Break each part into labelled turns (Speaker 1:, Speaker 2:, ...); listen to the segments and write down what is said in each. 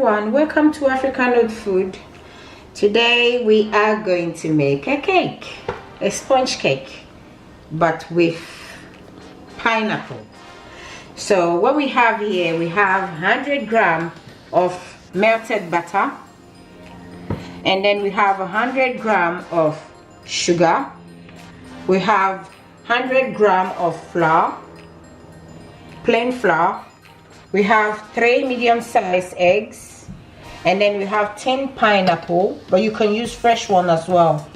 Speaker 1: everyone, welcome to African Oat Food. Today we are going to make a cake, a sponge cake, but with pineapple. So what we have here, we have 100 grams of melted butter, and then we have 100 grams of sugar. We have 100 grams of flour, plain flour. We have 3 medium-sized eggs, and then we have 10 pineapple, but you can use fresh one as well.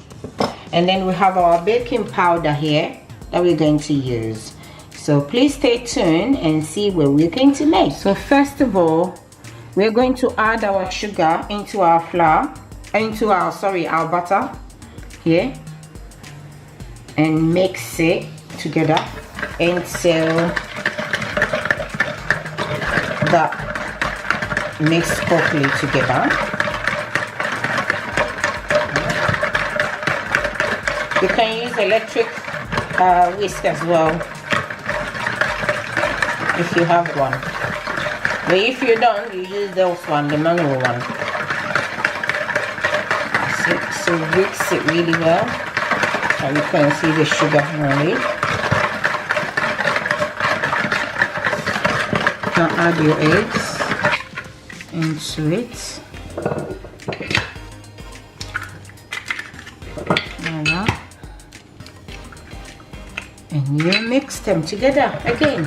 Speaker 1: And then we have our baking powder here that we're going to use. So please stay tuned and see what we're going to make. So first of all, we're going to add our sugar into our flour, into our butter here, and mix it together until that mix properly together. You can use electric whisk as well if you have one, but if you don't, you use those one, the manual one. So mix it really well, and you can see the sugar running. Add your eggs into it like that, and you mix them together again.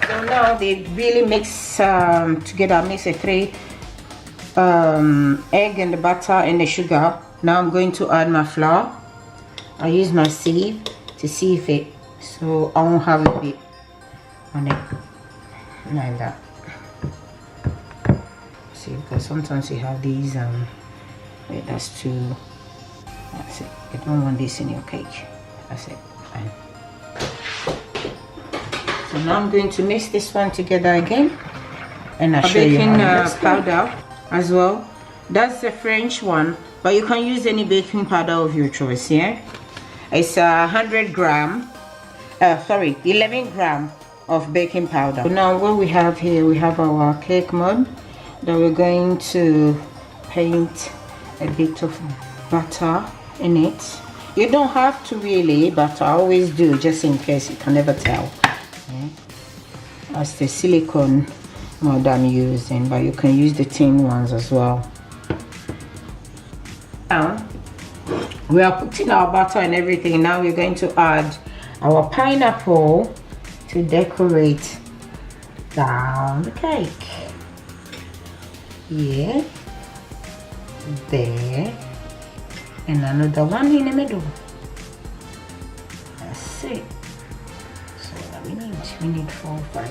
Speaker 1: So now they really mix together. Mix the 3 egg and the butter and the sugar. Now I'm going to add my flour. I use my sieve to sieve it so I won't have a bit on it like that. See, because sometimes you have these wait, that's too, that's it, you don't want this in your cake. That's it. Fine. So now I'm going to mix this one together again, and I'll show you how powder as well. That's the French one, but you can use any baking powder of your choice. Yeah, it's 11 grams of baking powder. So now what we have here, we have our cake mold that we're going to paint a bit of butter in it. You don't have to really, but I always do just in case, you can never tell. Okay. That's the silicone mold I'm using, but you can use the tin ones as well. Now we are putting our butter and everything. Now we're going to add our pineapple to decorate down the cake. Yeah, there, and another one in the middle. That's it. So what we need 4 or 5.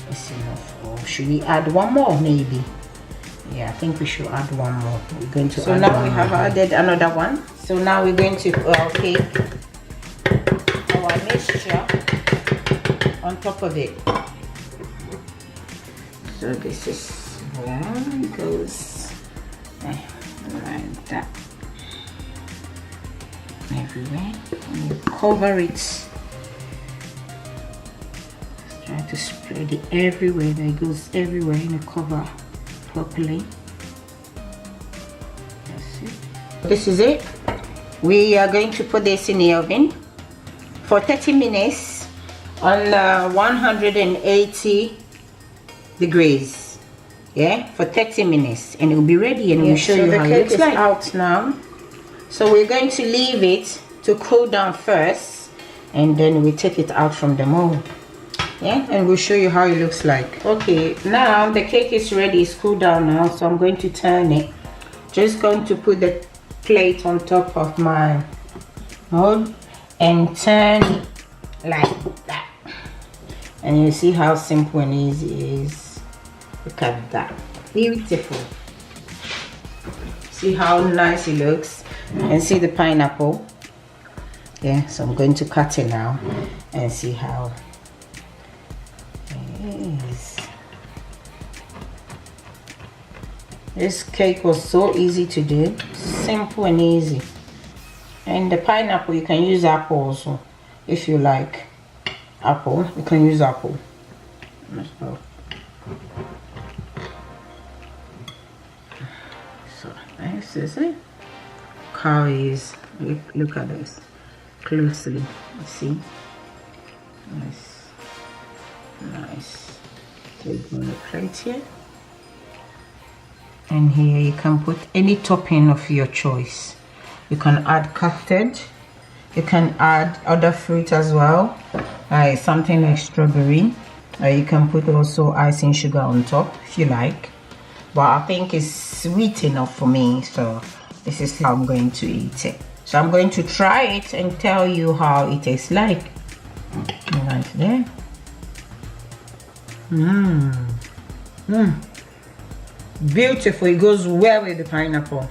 Speaker 1: It's enough. Or should we add one more maybe? Yeah, I think we should add one more. We're going to. So now we have added another one. So now we're going to take our mixture on top of it. So this is where it goes, like that, everywhere. And you cover it. Try to spread it everywhere. That it goes everywhere, and you cover properly. That's it. This is it. We are going to put this in the oven for 30 minutes on 180 degrees. Yeah, for 30 minutes, and it will be ready, and we'll show you how it looks like. Out now, so we're going to leave it to cool down first, and then we take it out from the mold. Yeah, and we'll show you how it looks like. Okay, now the cake is ready. It's cooled down now, so I'm going to turn it. Just going to put the plate on top of my mold and turn it like that, and you see how simple and easy it is. Look at that, beautiful. See how nice it looks, and see the pineapple. Yeah, so I'm going to cut it now and see how it is. This cake was so easy to do, simple and easy. And the pineapple, you can use apple also if you like apple. You can use apple. So this is it. Curries. Look at this closely. You see? Nice. Nice. So you put on the plate here. And here you can put any topping of your choice. You can add custard. You can add other fruit as well, something like strawberry. You can put also icing sugar on top if you like. But I think it's sweet enough for me, so this is how I'm going to eat it. So I'm going to try it and tell you how it tastes like. Right there. Beautiful. It goes well with the pineapple.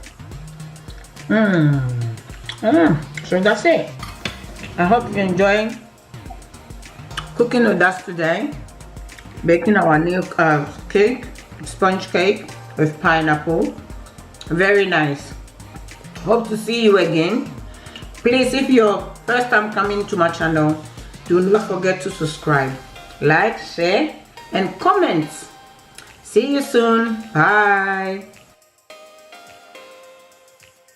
Speaker 1: So that's it. I hope you enjoy cooking with us today, baking our new cake, sponge cake with pineapple. Very nice. Hope to see you again. Please, if you're first time coming to my channel, do not forget to subscribe, like, share and comment. See you soon. Bye.